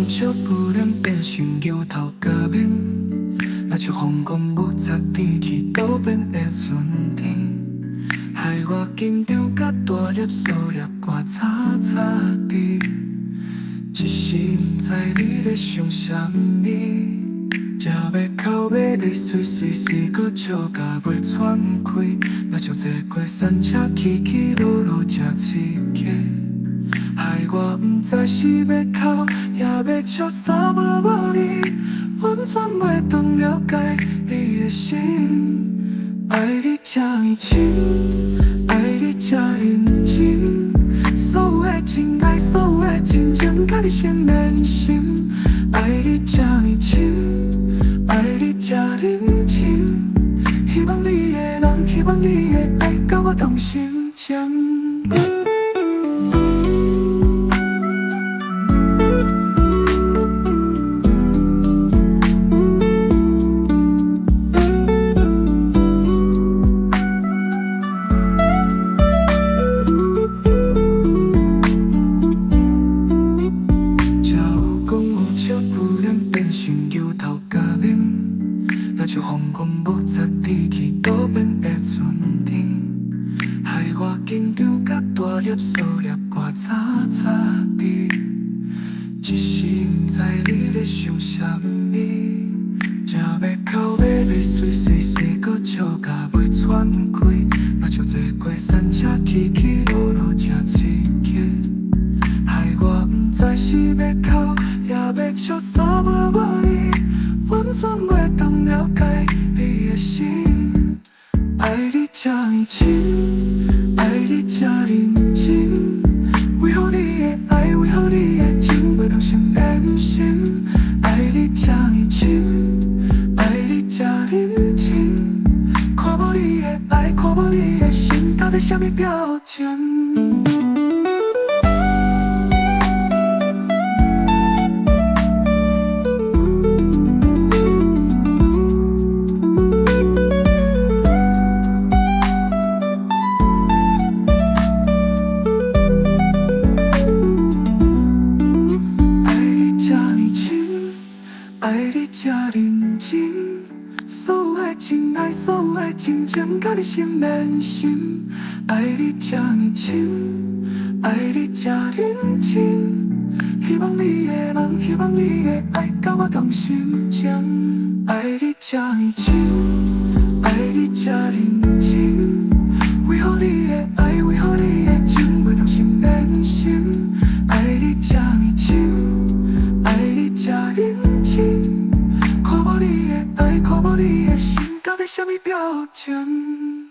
小不能变成桥头加面，若像风光五十天去倒变的春天，害我紧张甲大粒数粒歌吵吵滴，一时不知你咧想啥物，食要口要泪水随时搁笑甲袂喘开，若像坐过山车起起落落这刺激。害我不知是要哭，也要笑，啥无无你，完全袂当了解你的心。爱你这么深，爱你这认真，所有的真爱，所有的真情，甲你心连心。爱你这么深，爱你这认真，希望你的人，希望你的爱，甲我同心针。像风光五十天去倒变的春天，害我紧张甲大粒数粒歌吵吵滴，一时不知你咧想啥物，食要口要泪水随时搁笑甲袂喘开，若像坐过山车起起落落这刺激，害我不知是要哭也要笑，啥无无你，完全袂当了解你的心。爱你这么深，爱你这认真，为何你的爱，为何你的情袂当心连心？爱你这么深，爱你这认真，看无你的爱，看无你的心，到底什么表情？爱你这认真，所有的真爱，所有的真情，甲你心连心。爱你这么深，爱你这认真，希望你的人，希望你的爱，甲我同心针。爱你这么深，爱你这认真，为何你的爱，为何你的情袂当心连心？爱你这么深，爱你这认真。看无你的爱，看无你的心，到底什么表情？